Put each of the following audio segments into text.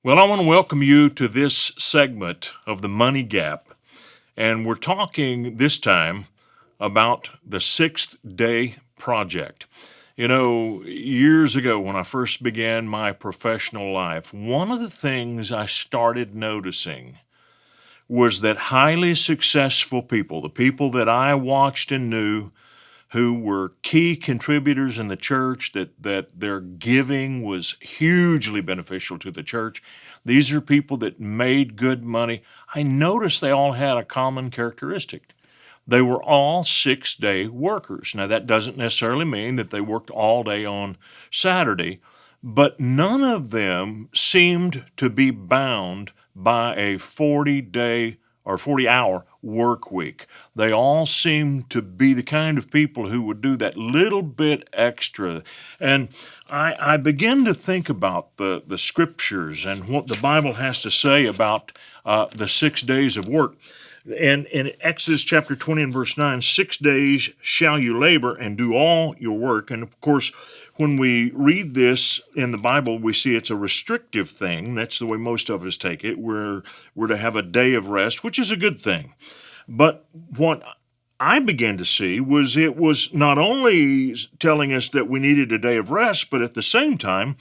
Well, I want to welcome you to this segment of the Money Gap. And we're talking this time about the Sixth Day Project. You know, years ago when I first began my professional life, one of the things I started noticing was that highly successful people, the people that I watched and knew, who were key contributors in the church, that their giving was hugely beneficial to the church. These are people that made good money. I noticed they all had a common characteristic. They were all 6-day workers. Now, that doesn't necessarily mean that they worked all day on Saturday, but none of them seemed to be bound by a 40-day or 40-hour work week. They all seemed to be the kind of people who would do that little bit extra. And I began to think about the scriptures and what the Bible has to say about the 6 days of work. And in Exodus chapter 20 and verse 9, 6 days shall you labor and do all your work. And of course, when we read this in the Bible, we see it's a restrictive thing. That's the way most of us take it. We're to have a day of rest, which is a good thing. But what I began to see was it was not only telling us that we needed a day of rest, but at the same time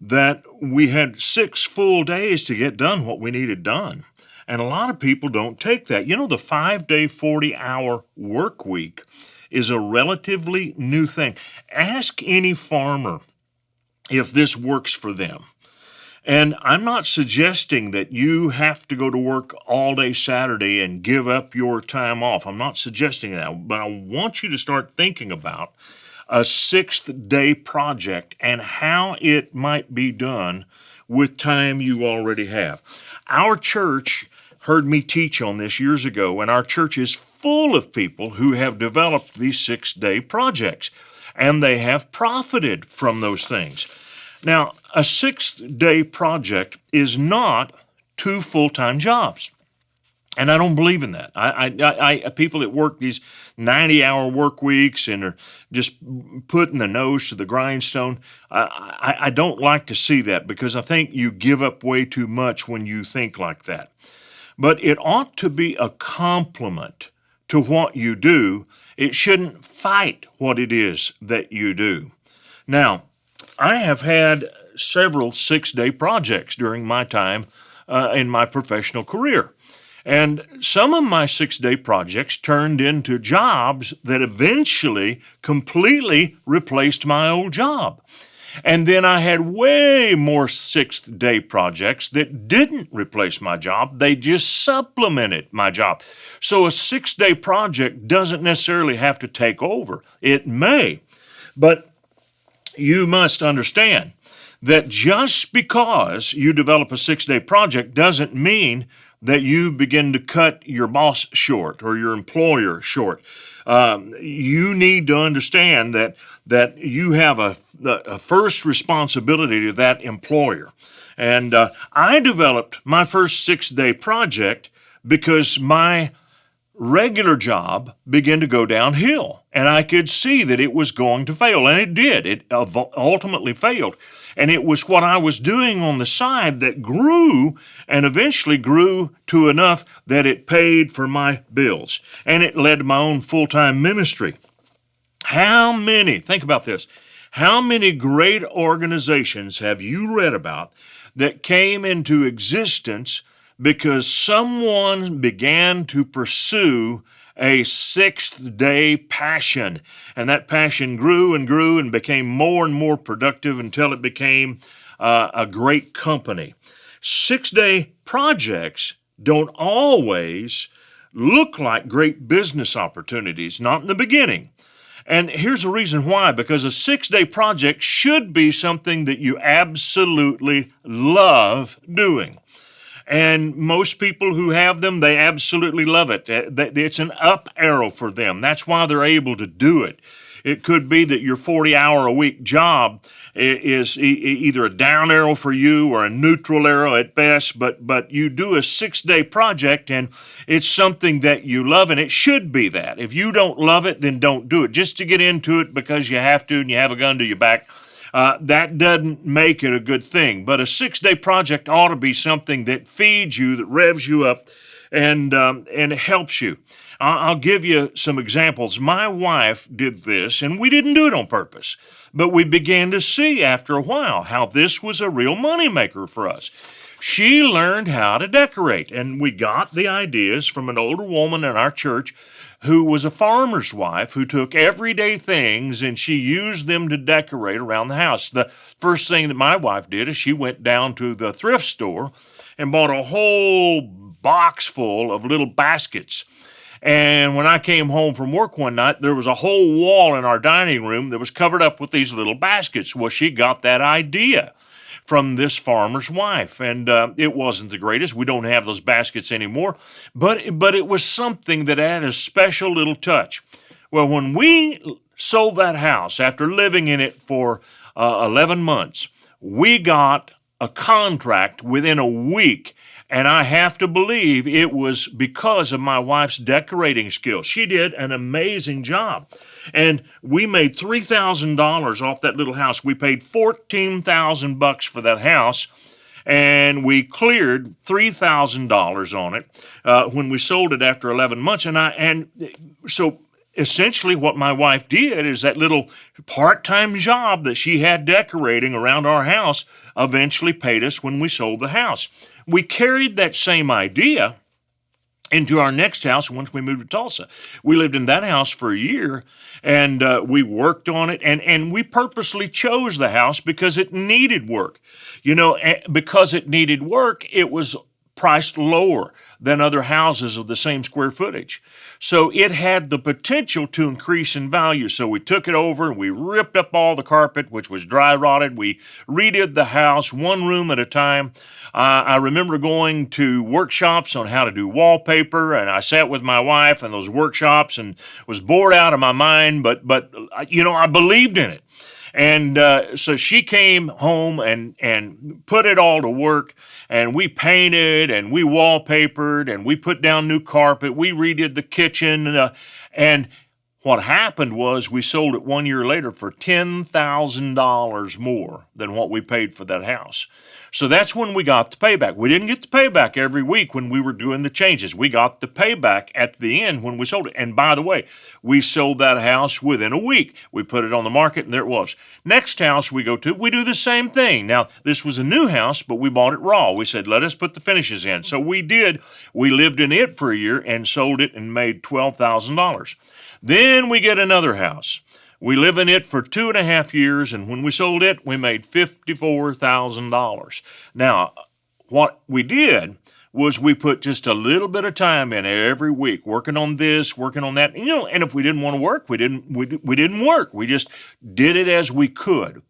that we had 6 full days to get done what we needed done. And a lot of people don't take that. You know, the 5-day, 40-hour work week is a relatively new thing. Ask any farmer if this works for them. And I'm not suggesting that you have to go to work all day Saturday and give up your time off. I'm not suggesting that, but I want you to start thinking about a 6th-day project and how it might be done with time you already have. Our church heard me teach on this years ago, and our church is full of people who have developed these 6-day projects, and they have profited from those things. Now, a 6-day project is not 2 full-time jobs, and I don't believe in that. People that work these 90-hour work weeks and are just putting the nose to the grindstone, I don't like to see that because I think you give up way too much when you think like that. But it ought to be a complement to what you do. It shouldn't fight what it is that you do. Now, I have had several 6-day projects during my time in my professional career. And some of my 6-day projects turned into jobs that eventually completely replaced my old job. And then I had way more 6th-day projects that didn't replace my job. They just supplemented my job. So a 6-day project doesn't necessarily have to take over. It may, but you must understand that just because you develop a 6-day project doesn't mean that you begin to cut your boss short or your employer short. You need to understand that you have a first responsibility to that employer. And I developed my first 6-day project because my regular job began to go downhill, and I could see that it was going to fail, and it did. It ultimately failed, and it was what I was doing on the side that grew and eventually grew to enough that it paid for my bills, and it led to my own full-time ministry. Think about this, how many great organizations have you read about that came into existence because someone began to pursue a 6th-day passion, and that passion grew and grew and became more and more productive until it became a great company. 6-day projects don't always look like great business opportunities, not in the beginning. And here's the reason why, because a 6-day project should be something that you absolutely love doing. And most people who have them, they absolutely love it. It's an up arrow for them. That's why they're able to do it. It could be that your 40-hour-a-week job is either a down arrow for you or a neutral arrow at best, but you do a 6-day project and it's something that you love, and it should be that. If you don't love it, then don't do it. Just to get into it because you have to and you have a gun to your back, that doesn't make it a good thing. But a 6-day project ought to be something that feeds you, that revs you up, and it helps you. I'll give you some examples. My wife did this, and we didn't do it on purpose, but we began to see after a while how this was a real moneymaker for us. She learned how to decorate, and we got the ideas from an older woman in our church who was a farmer's wife who took everyday things and she used them to decorate around the house. The first thing that my wife did is she went down to the thrift store and bought a whole box full of little baskets. And when I came home from work one night, there was a whole wall in our dining room that was covered up with these little baskets. Well, she got that idea from this farmer's wife, and it wasn't the greatest. We don't have those baskets anymore, but it was something that added a special little touch. Well, when we sold that house after living in it for 11 months, we got a contract within a week. And I have to believe it was because of my wife's decorating skills. She did an amazing job. And we made $3,000 off that little house. We paid $14,000 for that house, and we cleared $3,000 on it when we sold it after 11 months. So essentially what my wife did is that little part-time job that she had decorating around our house eventually paid us when we sold the house. We carried that same idea into our next house once we moved to Tulsa. We lived in that house for a year, and we worked on it, and we purposely chose the house because it needed work. Because it needed work, it was priced lower than other houses of the same square footage. So it had the potential to increase in value. So we took it over and we ripped up all the carpet, which was dry rotted. We redid the house one room at a time. I remember going to workshops on how to do wallpaper, and I sat with my wife in those workshops and was bored out of my mind, but I believed in it. And so she came home and put it all to work, and we painted and we wallpapered and we put down new carpet. We redid the kitchen, and what happened was we sold it 1 year later for $10,000 more than what we paid for that house. So that's when we got the payback. We didn't get the payback every week when we were doing the changes. We got the payback at the end when we sold it. And by the way, we sold that house within a week. We put it on the market, and there it was. Next house we go to, we do the same thing. Now, this was a new house, but we bought it raw. We said, let us put the finishes in. So we did. We lived in it for a year and sold it and made $12,000. Then we get another house. We live in it for 2.5 years, and when we sold it, we made $54,000. Now, what we did was we put just a little bit of time in every week, working on this, working on that. And if we didn't want to work, we didn't work. We just did it as we could.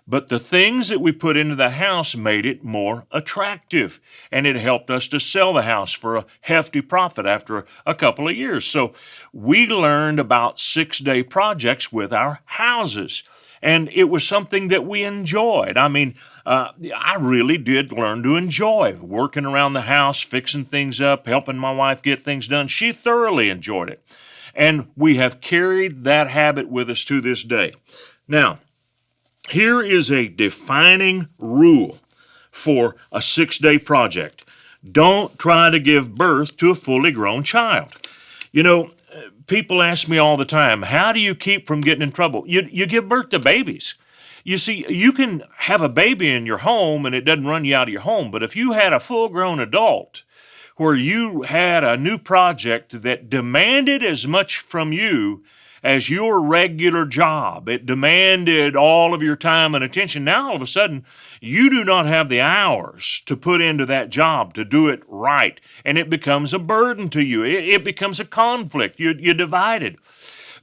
But the things that we put into the house made it more attractive, and it helped us to sell the house for a hefty profit after a couple of years. So we learned about 6-day projects with our houses, and it was something that we enjoyed. I really did learn to enjoy working around the house, fixing things up, helping my wife get things done. She thoroughly enjoyed it, and we have carried that habit with us to this day. Now, here is a defining rule for a 6-day project. Don't try to give birth to a fully grown child. People ask me all the time, how do you keep from getting in trouble? You give birth to babies. You see, you can have a baby in your home and it doesn't run you out of your home, but if you had a full-grown adult where you had a new project that demanded as much from you as your regular job, it demanded all of your time and attention. Now, all of a sudden, you do not have the hours to put into that job to do it right, and it becomes a burden to you. It becomes a conflict. You're divided.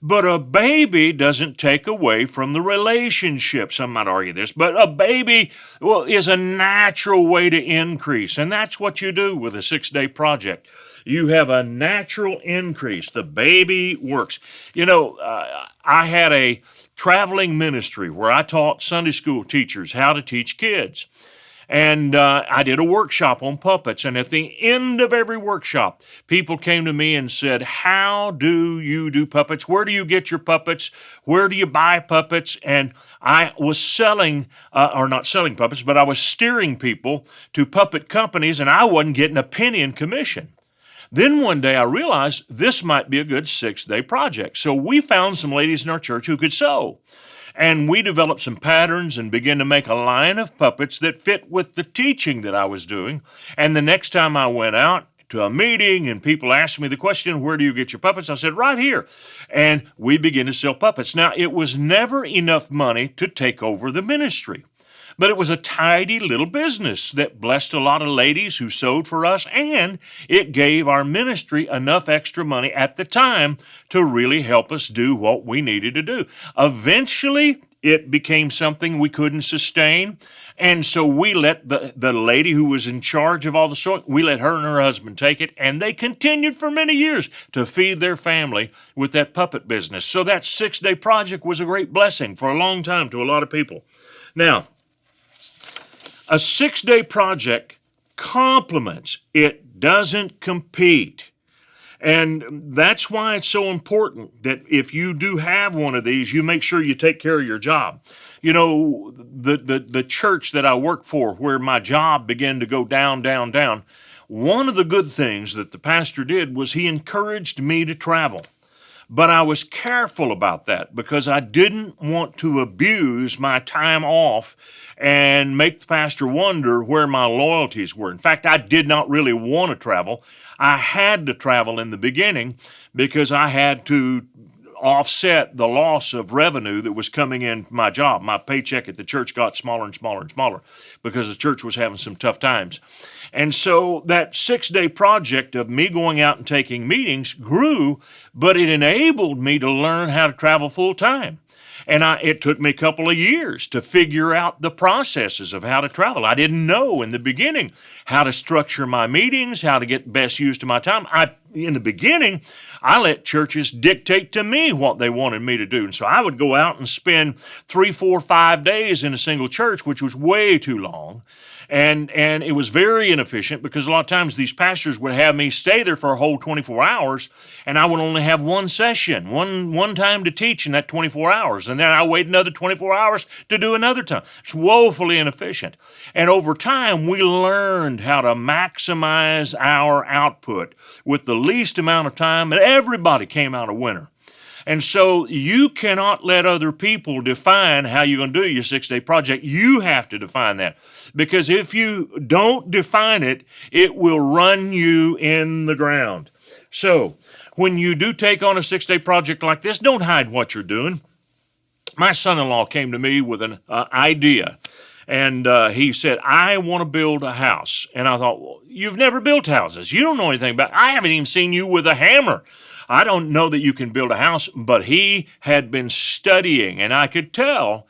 But a baby doesn't take away from the relationship. Some might argue this, but a baby, is a natural way to increase, and that's what you do with a 6-day project. You have a natural increase. The baby works. I had a traveling ministry where I taught Sunday school teachers how to teach kids. And I did a workshop on puppets. And at the end of every workshop, people came to me and said, how do you do puppets? Where do you get your puppets? Where do you buy puppets? And I was selling, or not selling puppets, but I was steering people to puppet companies, and I wasn't getting a penny in commission. Then one day I realized this might be a good 6-day project. So we found some ladies in our church who could sew. And we developed some patterns and began to make a line of puppets that fit with the teaching that I was doing. And the next time I went out to a meeting and people asked me the question, where do you get your puppets? I said, right here. And we began to sell puppets. Now, it was never enough money to take over the ministry. But it was a tidy little business that blessed a lot of ladies who sewed for us, and it gave our ministry enough extra money at the time to really help us do what we needed to do. Eventually, it became something we couldn't sustain, and so we let the lady who was in charge of all the sewing, we let her and her husband take it, and they continued for many years to feed their family with that puppet business. So that 6-day project was a great blessing for a long time to a lot of people. Now, a 6-day project complements, it doesn't compete. And that's why it's so important that if you do have one of these, you make sure you take care of your job. You know, the church that I work for, where my job began to go down, one of the good things that the pastor did was he encouraged me to travel. But I was careful about that because I didn't want to abuse my time off and make the pastor wonder where my loyalties were. In fact, I did not really want to travel. I had to travel in the beginning because I had to offset the loss of revenue that was coming in my job. My paycheck at the church got smaller and smaller and smaller because the church was having some tough times. And so that 6-day project of me going out and taking meetings grew, but it enabled me to learn how to travel full time. And it took me a couple of years to figure out the processes of how to travel. I didn't know in the beginning how to structure my meetings, how to get best use of my time. In the beginning, I let churches dictate to me what they wanted me to do. And so I would go out and spend 3, 4, 5 days in a single church, which was way too long. And it was very inefficient because a lot of times these pastors would have me stay there for a whole 24 hours, and I would only have one session, one time to teach in that 24 hours, and then I wait another 24 hours to do another time. It's woefully inefficient. And over time, we learned how to maximize our output with the least amount of time, and everybody came out a winner. And so you cannot let other people define how you're going to do your 6-day project. You have to define that. Because if you don't define it, it will run you in the ground. So when you do take on a 6-day project like this, don't hide what you're doing. My son-in-law came to me with an idea. And he said, I want to build a house. And I thought, well, you've never built houses. You don't know anything about it. I haven't even seen you with a hammer. I don't know that you can build a house, but he had been studying, and I could tell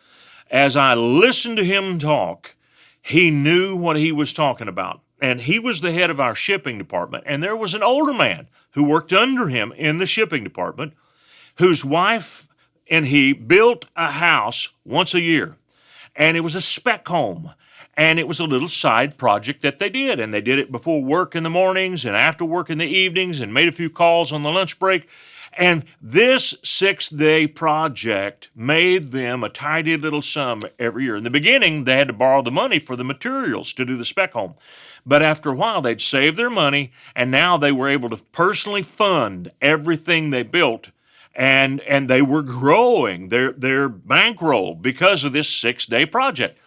as I listened to him talk, he knew what he was talking about. And he was the head of our shipping department, and there was an older man who worked under him in the shipping department whose wife and he built a house once a year, and it was a spec home. And it was a little side project that they did. And they did it before work in the mornings and after work in the evenings and made a few calls on the lunch break. And this 6-day project made them a tidy little sum every year. In the beginning, they had to borrow the money for the materials to do the spec home. But after a while, they'd saved their money, and now they were able to personally fund everything they built. And they were growing their bankroll because of this 6-day project.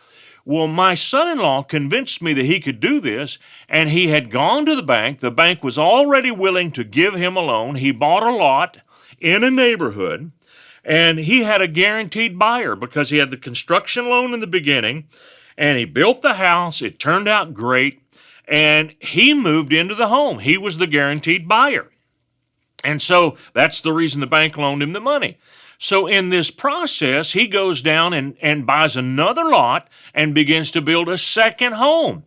Well, my son-in-law convinced me that he could do this, and he had gone to the bank. The bank was already willing to give him a loan. He bought a lot in a neighborhood, and he had a guaranteed buyer because he had the construction loan in the beginning, and he built the house. It turned out great, and he moved into the home. He was the guaranteed buyer. And so that's the reason the bank loaned him the money. So in this process, he goes down and buys another lot and begins to build a second home.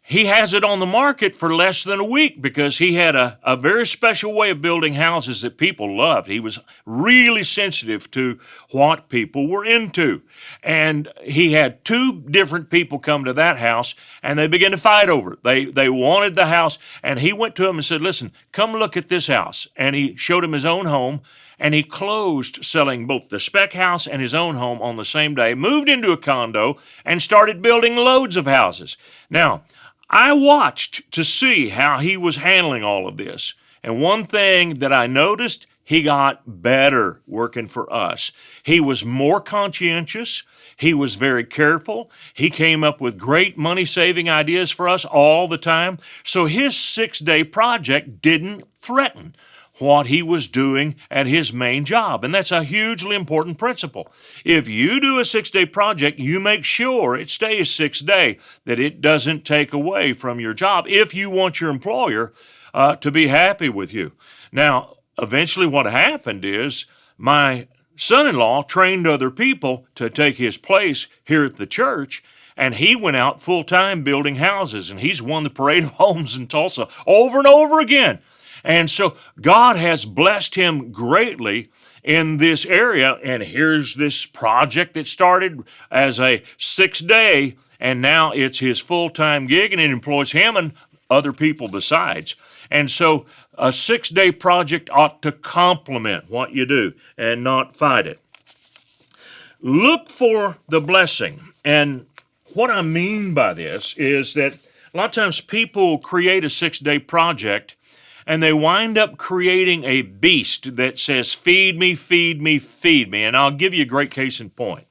he has it on the market for less than a week because he had a very special way of building houses that people loved. He was really sensitive to what people were into. And he had two different people come to that house, and they began to fight over it. They wanted the house, and he went to them and said, listen, come look at this house. And he showed him his own home, and he closed selling both the spec house and his own home on the same day, moved into a condo, and started building loads of houses. Now, I watched to see how he was handling all of this. And one thing that I noticed, he got better working for us. He was more conscientious. He was very careful. He came up with great money-saving ideas for us all the time. So his 6-day project didn't threaten what he was doing at his main job. And that's a hugely important principle. If you do a 6-day project, you make sure it stays 6-day, that it doesn't take away from your job if you want your employer to be happy with you. Now, eventually what happened is my son-in-law trained other people to take his place here at the church, and he went out full-time building houses, and he's won the Parade of Homes in Tulsa over and over again. And so God has blessed him greatly in this area. And here's this project that started as a 6-day, and now it's his full-time gig, and it employs him and other people besides. And so a 6-day project ought to complement what you do and not fight it. Look for the blessing. And what I mean by this is that a lot of times people create a 6-day project, and they wind up creating a beast that says, feed me, feed me, feed me. And I'll give you a great case in point.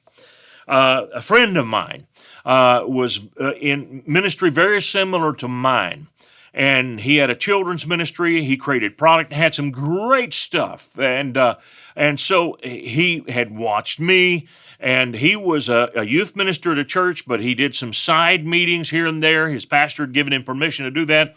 A friend of mine was in ministry very similar to mine. And he had a children's ministry. He created product, had some great stuff. And so he had watched me, and he was a youth minister at a church, but he did some side meetings here and there. His pastor had given him permission to do that.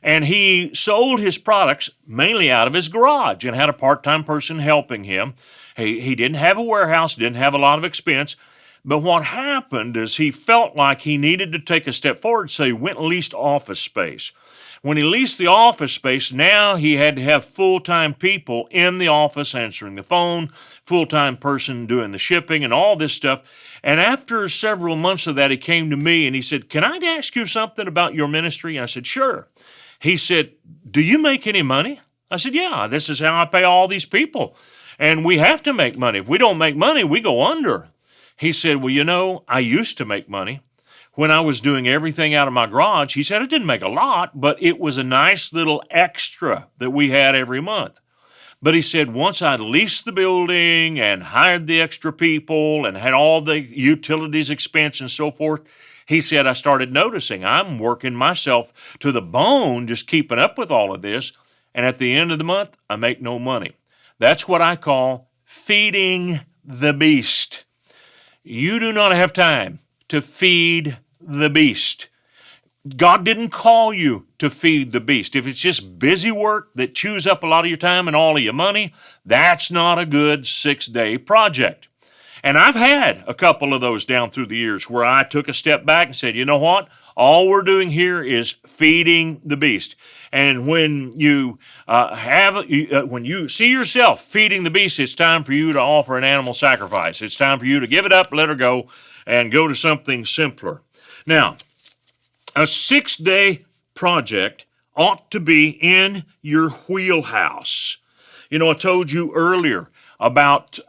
And he sold his products mainly out of his garage and had a part-time person helping him. He didn't have a warehouse, didn't have a lot of expense. But what happened is he felt like he needed to take a step forward, so he went and leased office space. When he leased the office space, now he had to have full-time people in the office answering the phone, full-time person doing the shipping and all this stuff. And after several months of that, he came to me and he said, can I ask you something about your ministry? And I said, sure. He said, do you make any money? I said, yeah, this is how I pay all these people. And we have to make money. If we don't make money, we go under. He said, well, you know, I used to make money when I was doing everything out of my garage. He said, it didn't make a lot, but it was a nice little extra that we had every month. But he said, once I leased the building and hired the extra people and had all the utilities expense and so forth, he said, I started noticing I'm working myself to the bone just keeping up with all of this, and at the end of the month, I make no money. That's what I call feeding the beast. You do not have time to feed the beast. God didn't call you to feed the beast. If it's just busy work that chews up a lot of your time and all of your money, that's not a good 6-day project. And I've had a couple of those down through the years where I took a step back and said, you know what? All we're doing here is feeding the beast. And when you when you see yourself feeding the beast, it's time for you to offer an animal sacrifice. It's time for you to give it up, let her go, and go to something simpler. Now, a 6-day project ought to be in your wheelhouse. You know, I told you earlier about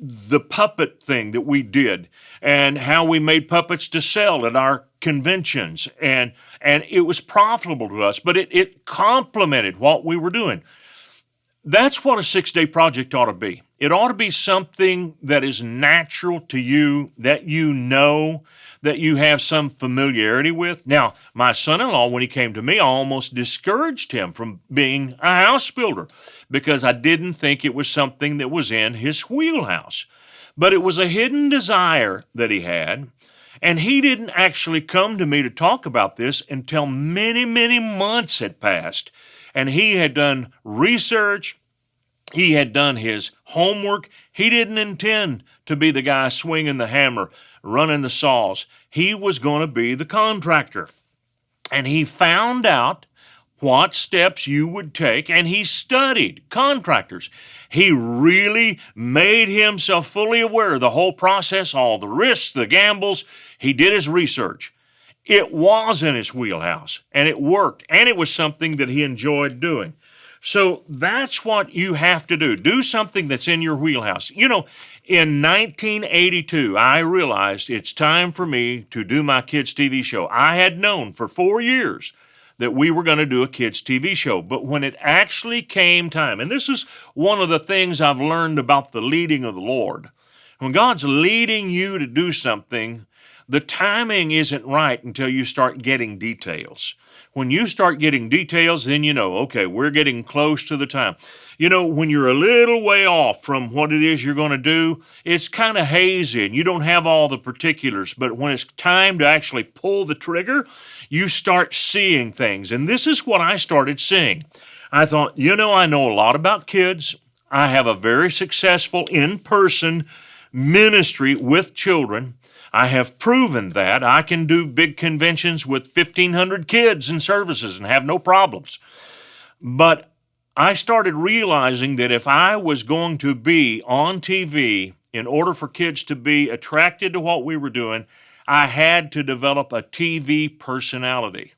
the puppet thing that we did and how we made puppets to sell at our conventions. And it was profitable to us, but it complemented what we were doing. That's what a 6-day project ought to be. It ought to be something that is natural to you, that you know, that you have some familiarity with. Now, my son-in-law, when he came to me, I almost discouraged him from being a house builder because I didn't think it was something that was in his wheelhouse. But it was a hidden desire that he had, and he didn't actually come to me to talk about this until many, many months had passed. And he had done research. He had done his homework. He didn't intend to be the guy swinging the hammer, running the saws. He was going to be the contractor. and he found out what steps you would take, and he studied contractors. He really made himself fully aware of the whole process, all the risks, the gambles. He did his research. It was in his wheelhouse, and it worked, and it was something that he enjoyed doing. So that's what you have to do. Do something that's in your wheelhouse. You know, in 1982, I realized it's time for me to do my kids' TV show. I had known for 4 years that we were going to do a kids' TV show. But when it actually came time, and this is one of the things I've learned about the leading of the Lord, when God's leading you to do something, the timing isn't right until you start getting details. When you start getting details, then you know, okay, we're getting close to the time. You know, when you're a little way off from what it is you're going to do, it's kind of hazy and you don't have all the particulars. But when it's time to actually pull the trigger, you start seeing things. And this is what I started seeing. I thought, you know, I know a lot about kids. I have a very successful in-person ministry with children. I have proven that I can do big conventions with 1,500 kids and services and have no problems. But I started realizing that if I was going to be on TV, in order for kids to be attracted to what we were doing, I had to develop a TV personality.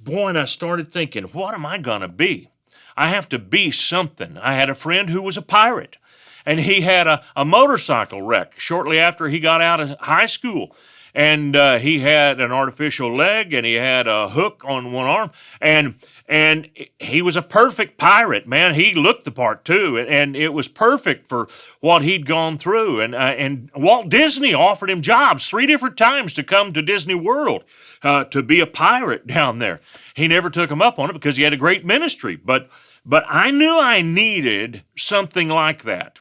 Boy, and I started thinking, what am I going to be? I have to be something. I had a friend who was a pirate. And he had a motorcycle wreck shortly after he got out of high school. And he had an artificial leg, and he had a hook on one arm. And he was a perfect pirate, man. He looked the part, too. And it was perfect for what he'd gone through. And Walt Disney offered him jobs 3 different times to come to Disney World to be a pirate down there. He never took him up on it because he had a great ministry. But I knew I needed something like that.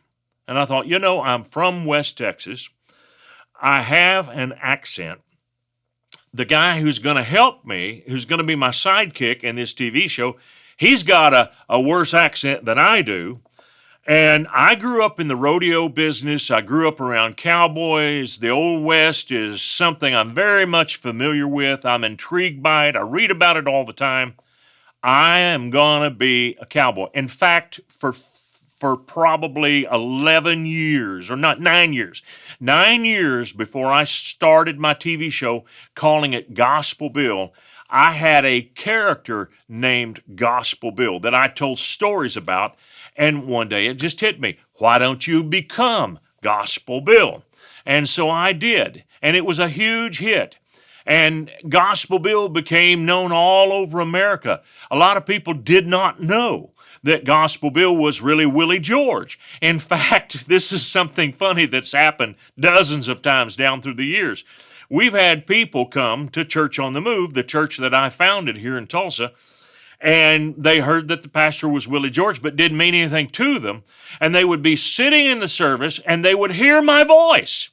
And I thought, you know, I'm from West Texas. I have an accent. The guy who's going to help me, who's going to be my sidekick in this TV show, he's got a worse accent than I do. And I grew up in the rodeo business. I grew up around cowboys. The Old West is something I'm very much familiar with. I'm intrigued by it. I read about it all the time. I am going to be a cowboy. In fact, for probably 11 years, or not 9 years. 9 years before I started my TV show, calling it Gospel Bill, I had a character named Gospel Bill that I told stories about, and one day it just hit me. Why don't you become Gospel Bill? And so I did, and it was a huge hit. And Gospel Bill became known all over America. A lot of people did not know that Gospel Bill was really Willie George. In fact, this is something funny that's happened dozens of times down through the years. We've had people come to Church on the Move, the church that I founded here in Tulsa, and they heard that the pastor was Willie George, but didn't mean anything to them. And they would be sitting in the service, and they would hear my voice.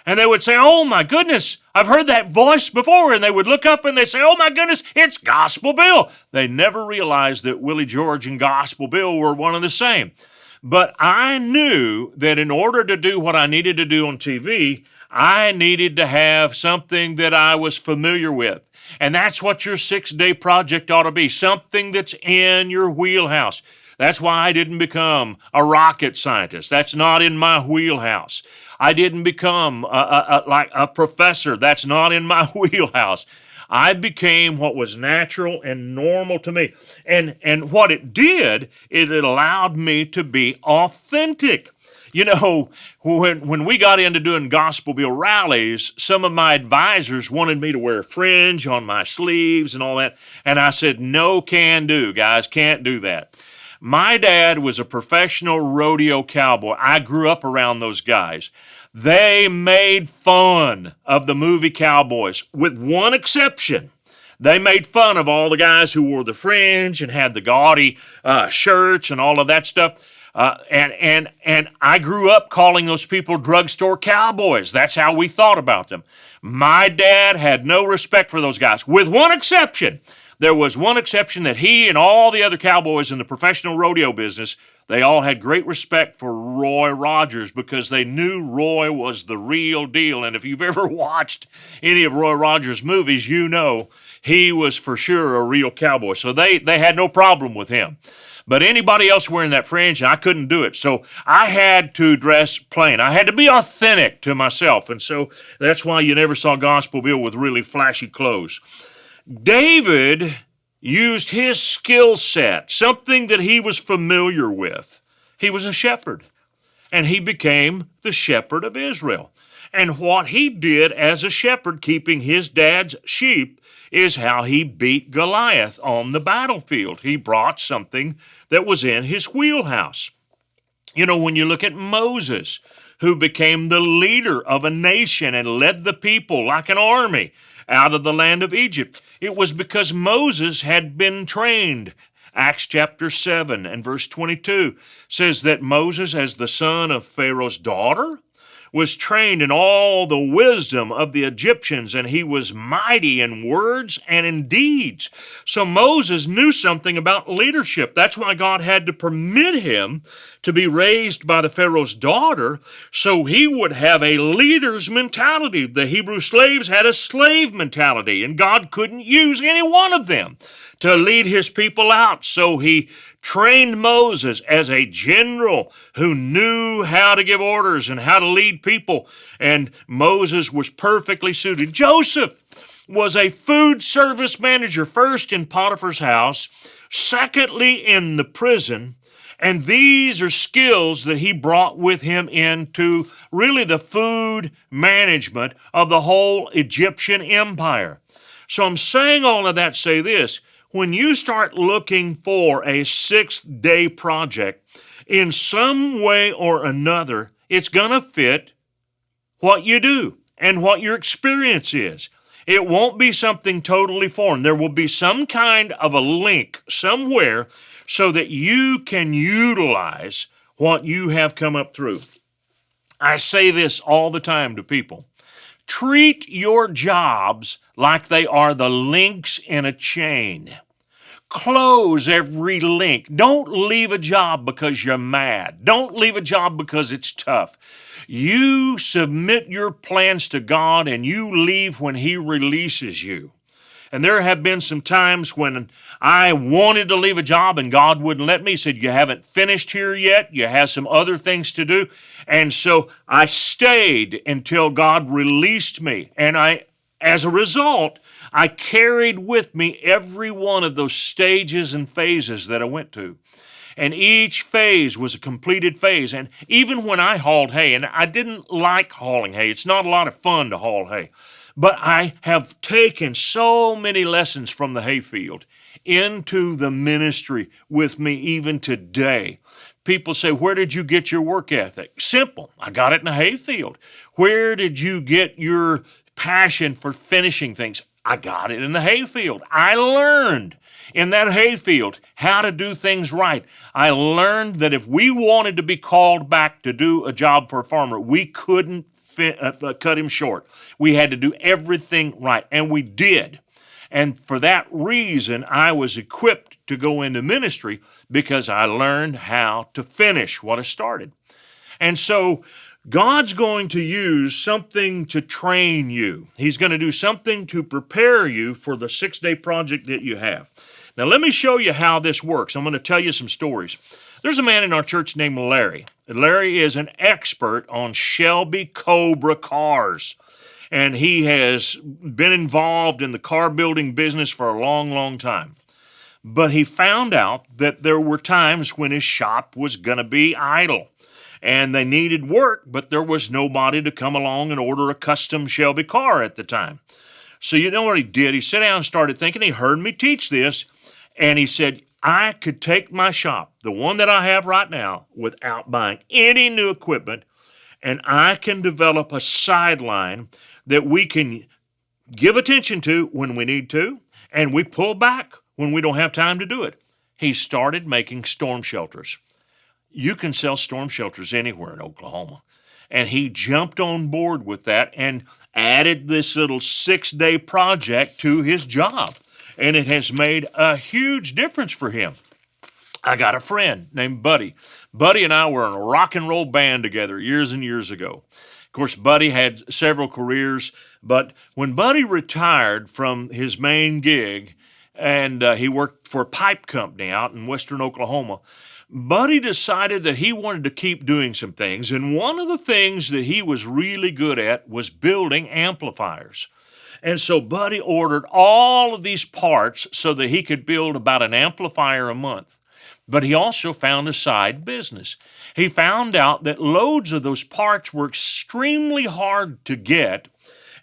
And they would say, oh my goodness, I've heard that voice before. And they would look up and they say, oh my goodness, it's Gospel Bill. They never realized that Willie George and Gospel Bill were one and the same. But I knew that in order to do what I needed to do on TV, I needed to have something that I was familiar with. And that's what your 6-day project ought to be, something that's in your wheelhouse. That's why I didn't become a rocket scientist. That's not in my wheelhouse. I didn't become like a professor. That's not in my wheelhouse. I became what was natural and normal to me. And what it did, it allowed me to be authentic. You know, when we got into doing Gospel Bill rallies, some of my advisors wanted me to wear a fringe on my sleeves and all that. And I said, no can do, guys, can't do that. My dad was a professional rodeo cowboy. I grew up around those guys. They made fun of the movie Cowboys, with one exception. They made fun of all the guys who wore the fringe and had the gaudy shirts and all of that stuff. And I grew up calling those people drugstore cowboys. That's how we thought about them. My dad had no respect for those guys, with one exception. There was one exception, that he and all the other cowboys in the professional rodeo business, they all had great respect for Roy Rogers because they knew Roy was the real deal. And if you've ever watched any of Roy Rogers' movies, you know he was for sure a real cowboy. So they had no problem with him. But anybody else wearing that fringe, I couldn't do it. So I had to dress plain. I had to be authentic to myself. And so that's why you never saw Gospel Bill with really flashy clothes. David used his skill set, something that he was familiar with. He was a shepherd, and he became the shepherd of Israel. And what he did as a shepherd, keeping his dad's sheep, is how he beat Goliath on the battlefield. He brought something that was in his wheelhouse. You know, when you look at Moses, who became the leader of a nation and led the people like an army out of the land of Egypt, it was because Moses had been trained. Acts chapter 7 and verse 22 says that Moses, as the son of Pharaoh's daughter, was trained in all the wisdom of the Egyptians, and he was mighty in words and in deeds. So Moses knew something about leadership. That's why God had to permit him to be raised by the Pharaoh's daughter, so he would have a leader's mentality. The Hebrew slaves had a slave mentality, and God couldn't use any one of them to lead his people out. So he trained Moses as a general who knew how to give orders and how to lead people. And Moses was perfectly suited. Joseph was a food service manager, first in Potiphar's house, secondly in the prison. And these are skills that he brought with him into really the food management of the whole Egyptian empire. So I'm saying all of that to say this: when you start looking for a 6-day project, in some way or another, it's going to fit what you do and what your experience is. It won't be something totally foreign. There will be some kind of a link somewhere so that you can utilize what you have come up through. I say this all the time to people. Treat your jobs like they are the links in a chain. Close every link. Don't leave a job because you're mad. Don't leave a job because it's tough. You submit your plans to God and you leave when He releases you. And there have been some times when I wanted to leave a job and God wouldn't let me. He said, you haven't finished here yet. You have some other things to do. And so I stayed until God released me. And as a result, I carried with me every one of those stages and phases that I went to. And each phase was a completed phase. And even when I hauled hay, and I didn't like hauling hay, it's not a lot of fun to haul hay, but I have taken so many lessons from the hayfield into the ministry with me even today. People say, where did you get your work ethic? Simple. I got it in the hayfield. Where did you get your passion for finishing things? I got it in the hayfield. I learned in that hayfield how to do things right. I learned that if we wanted to be called back to do a job for a farmer, we couldn't cut him short. We had to do everything right, and we did. And for that reason, I was equipped to go into ministry because I learned how to finish what I started. And so God's going to use something to train you. He's going to do something to prepare you for the 6-day project that you have. Now, let me show you how this works. I'm going to tell you some stories. There's a man in our church named Larry. Larry is an expert on Shelby Cobra cars, and he has been involved in the car building business for a long, long time. But he found out that there were times when his shop was going to be idle, and they needed work, but there was nobody to come along and order a custom Shelby car at the time. So you know what he did? He sat down and started thinking. He heard me teach this, and he said, I could take my shop, the one that I have right now, without buying any new equipment, and I can develop a sideline that we can give attention to when we need to, and we pull back when we don't have time to do it. He started making storm shelters. You can sell storm shelters anywhere in Oklahoma. And he jumped on board with that and added this little 6-day project to his job. And it has made a huge difference for him. I got a friend named Buddy. Buddy and I were in a rock and roll band together years and years ago. Of course, Buddy had several careers. But when Buddy retired from his main gig, and he worked for a pipe company out in western Oklahoma, Buddy decided that he wanted to keep doing some things. And one of the things that he was really good at was building amplifiers. And so Buddy ordered all of these parts so that he could build about an amplifier a month. But he also found a side business. He found out that loads of those parts were extremely hard to get.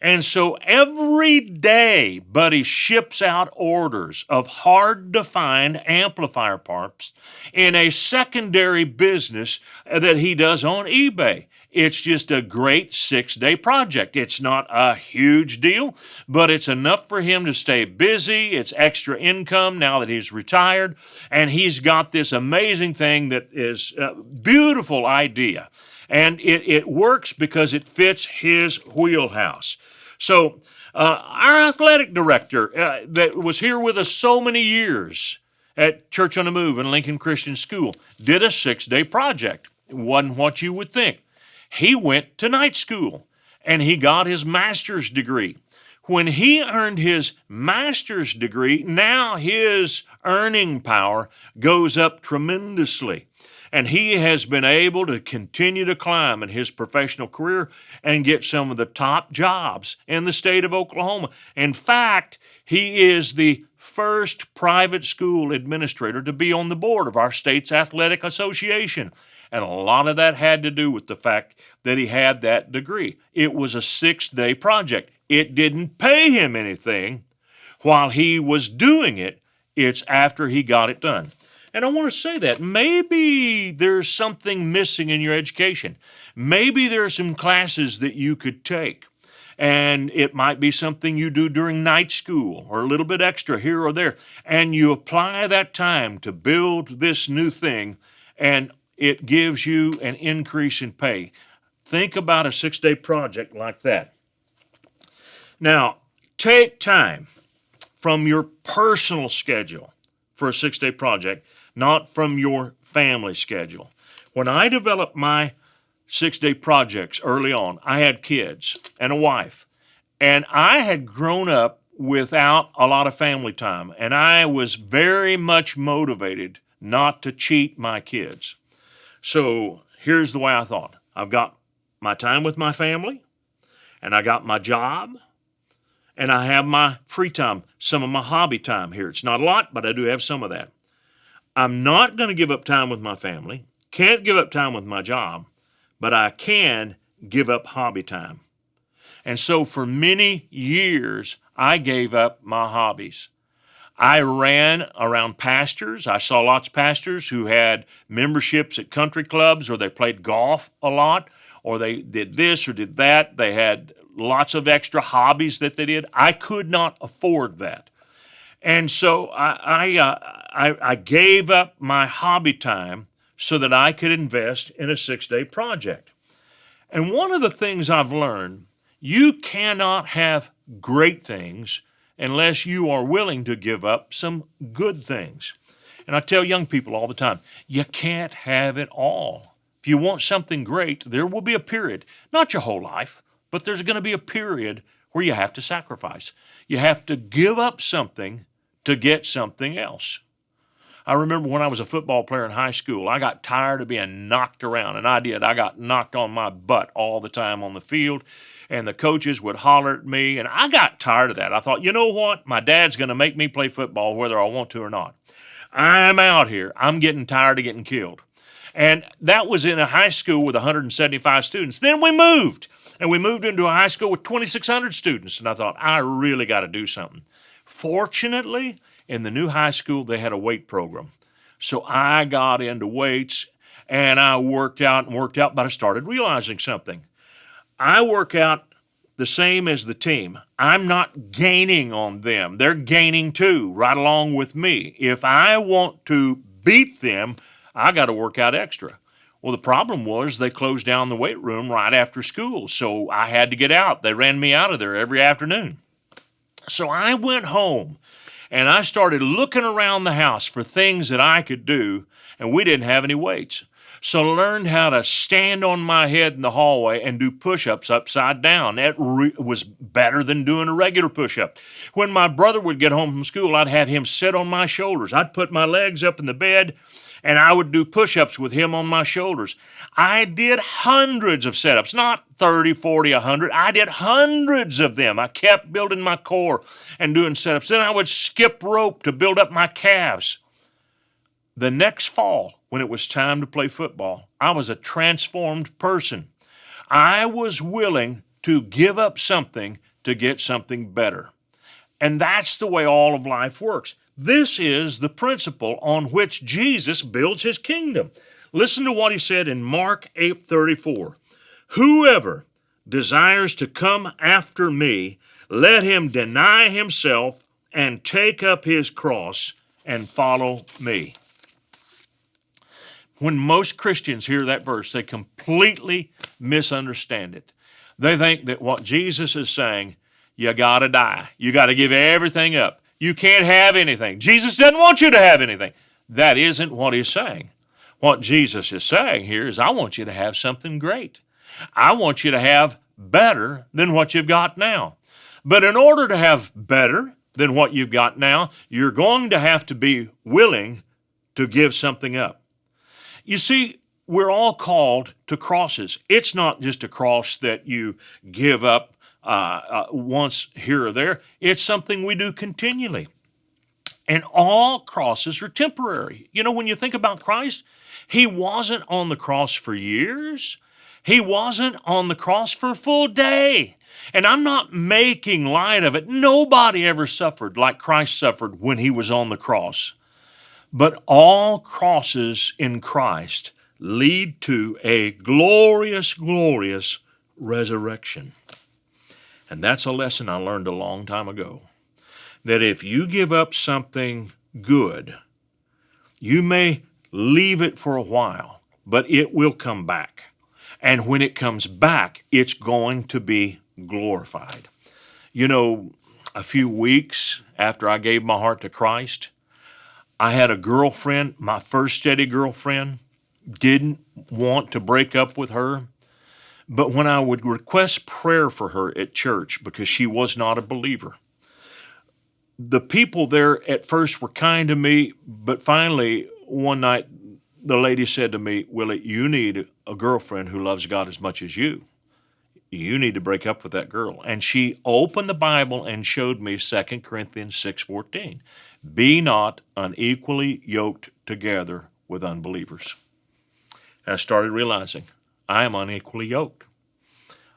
And so every day, Buddy ships out orders of hard-to-find amplifier parts in a secondary business that he does on eBay. It's just a great 6-day project. It's not a huge deal, but it's enough for him to stay busy. It's extra income now that he's retired, and he's got this amazing thing that is a beautiful idea. And it works because it fits his wheelhouse. So our athletic director that was here with us so many years at Church on the Move and Lincoln Christian School did a 6-day project. It wasn't what you would think. He went to night school and he got his master's degree. When he earned his master's degree, now his earning power goes up tremendously. And he has been able to continue to climb in his professional career and get some of the top jobs in the state of Oklahoma. In fact, he is the first private school administrator to be on the board of our state's athletic association. And a lot of that had to do with the fact that he had that degree. It was a 6-day project. It didn't pay him anything while he was doing it. It's after he got it done. And I want to say that maybe there's something missing in your education. Maybe there are some classes that you could take, and it might be something you do during night school or a little bit extra here or there, and you apply that time to build this new thing, and it gives you an increase in pay. Think about a 6-day project like that. Now, take time from your personal schedule for a 6-day project, not from your family schedule. When I developed my 6-day projects early on, I had kids and a wife, and I had grown up without a lot of family time, and I was very much motivated not to cheat my kids. So here's the way I thought. I've got my time with my family, and I got my job, and I have my free time, some of my hobby time here. It's not a lot, but I do have some of that. I'm not going to give up time with my family, can't give up time with my job, but I can give up hobby time. And so for many years, I gave up my hobbies. I ran around pastors. I saw lots of pastors who had memberships at country clubs, or they played golf a lot, or they did this or did that. They had lots of extra hobbies that they did. I could not afford that. And so I gave up my hobby time so that I could invest in a 6-day project. And one of the things I've learned, you cannot have great things unless you are willing to give up some good things. And I tell young people all the time, you can't have it all. If you want something great, there will be a period, not your whole life, but there's going to be a period where you have to sacrifice. You have to give up something to get something else. I remember when I was a football player in high school, I got tired of being knocked around, and I did. I got knocked on my butt all the time on the field, and the coaches would holler at me, and I got tired of that. I thought, you know what? My dad's going to make me play football whether I want to or not. I'm out here. I'm getting tired of getting killed. And that was in a high school with 175 students. Then we moved, and we moved into a high school with 2,600 students, and I thought, I really got to do something. Fortunately, in the new high school, they had a weight program. So I got into weights, and I worked out, but I started realizing something. I work out the same as the team. I'm not gaining on them. They're gaining too, right along with me. If I want to beat them, I got to work out extra. Well, the problem was they closed down the weight room right after school, so I had to get out. They ran me out of there every afternoon. So I went home, and I started looking around the house for things that I could do, and we didn't have any weights. So I learned how to stand on my head in the hallway and do push-ups upside down. That was better than doing a regular push-up. When my brother would get home from school, I'd have him sit on my shoulders. I'd put my legs up in the bed, and I would do push-ups with him on my shoulders. I did hundreds of setups, not 30, 40, 100. I did hundreds of them. I kept building my core and doing setups. Then I would skip rope to build up my calves. The next fall, when it was time to play football, I was a transformed person. I was willing to give up something to get something better. And that's the way all of life works. This is the principle on which Jesus builds his kingdom. Listen to what he said in Mark 8:34. Whoever desires to come after me, let him deny himself and take up his cross and follow me. When most Christians hear that verse, they completely misunderstand it. They think that what Jesus is saying, you got to die. You got to give everything up. You can't have anything. Jesus doesn't want you to have anything. That isn't what he's saying. What Jesus is saying here is, I want you to have something great. I want you to have better than what you've got now. But in order to have better than what you've got now, you're going to have to be willing to give something up. You see, we're all called to crosses. It's not just a cross that you give up once here or there. It's something we do continually. And all crosses are temporary. You know, when you think about Christ, he wasn't on the cross for years. He wasn't on the cross for a full day. And I'm not making light of it. Nobody ever suffered like Christ suffered when he was on the cross. But all crosses in Christ lead to a glorious, glorious resurrection. And that's a lesson I learned a long time ago. That if you give up something good, you may leave it for a while, but it will come back. And when it comes back, it's going to be glorified. You know, a few weeks after I gave my heart to Christ, I had a girlfriend, my first steady girlfriend, didn't want to break up with her. But when I would request prayer for her at church, because she was not a believer, the people there at first were kind to me, but finally one night the lady said to me, Willie, you need a girlfriend who loves God as much as you. You need to break up with that girl. And she opened the Bible and showed me 2 Corinthians 6:14. Be not unequally yoked together with unbelievers. And I started realizing I am unequally yoked.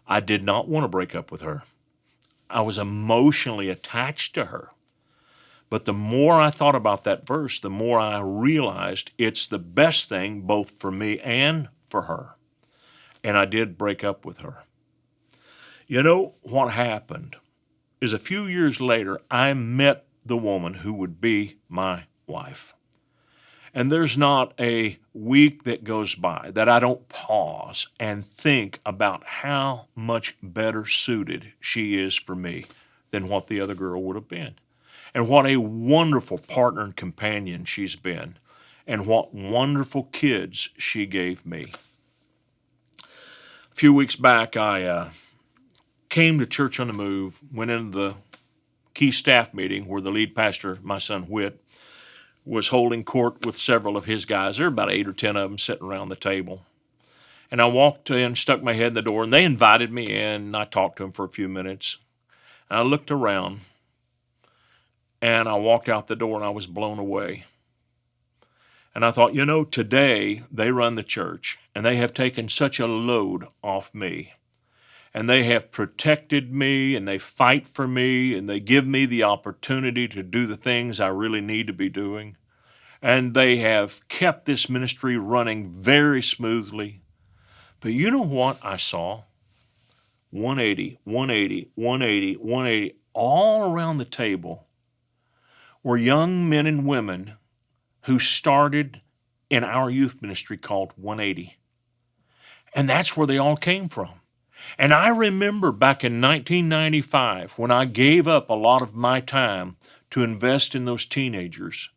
I did not want to break up with her. I was emotionally attached to her. But the more I thought about that verse, the more I realized it's the best thing both for me and for her. And I did break up with her. You know, what happened is a few years later, I met the woman who would be my wife. And there's not a week that goes by that I don't pause and think about how much better suited she is for me than what the other girl would have been. And what a wonderful partner and companion she's been. And what wonderful kids she gave me. A few weeks back, I came to Church on the Move, went into the key staff meeting where the lead pastor, my son Whit, was holding court with several of his guys. There were about 8 or 10 of them sitting around the table. And I walked in, stuck my head in the door, and they invited me in, and I talked to them for a few minutes. And I looked around, and I walked out the door, and I was blown away. And I thought, you know, today they run the church, and they have taken such a load off me. And they have protected me, and they fight for me, and they give me the opportunity to do the things I really need to be doing. And they have kept this ministry running very smoothly. But you know what I saw? 180, 180, 180, 180, all around the table were young men and women who started in our youth ministry called 180. And that's where they all came from. And I remember back in 1995 when I gave up a lot of my time to invest in those teenagers,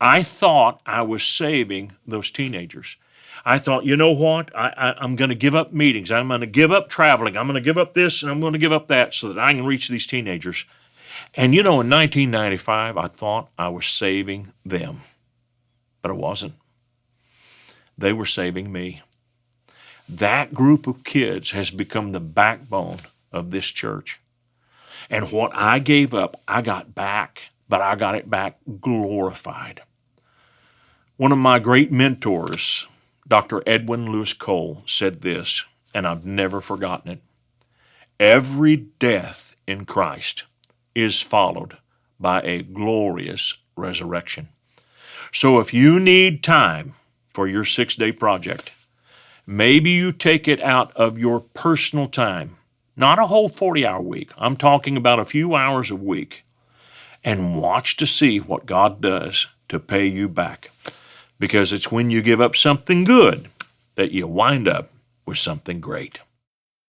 I thought I was saving those teenagers. I thought, you know what? I'm going to give up meetings. I'm going to give up traveling. I'm going to give up this and I'm going to give up that so that I can reach these teenagers. And in 1995, I thought I was saving them, but I wasn't. They were saving me. That group of kids has become the backbone of this church. And what I gave up, I got back, but I got it back glorified. One of my great mentors, Dr. Edwin Lewis Cole, said this, and I've never forgotten it. Every death in Christ is followed by a glorious resurrection. So if you need time for your 6-day project, maybe you take it out of your personal time, not a whole 40-hour week. I'm talking about a few hours a week, and watch to see what God does to pay you back. Because it's when you give up something good that you wind up with something great.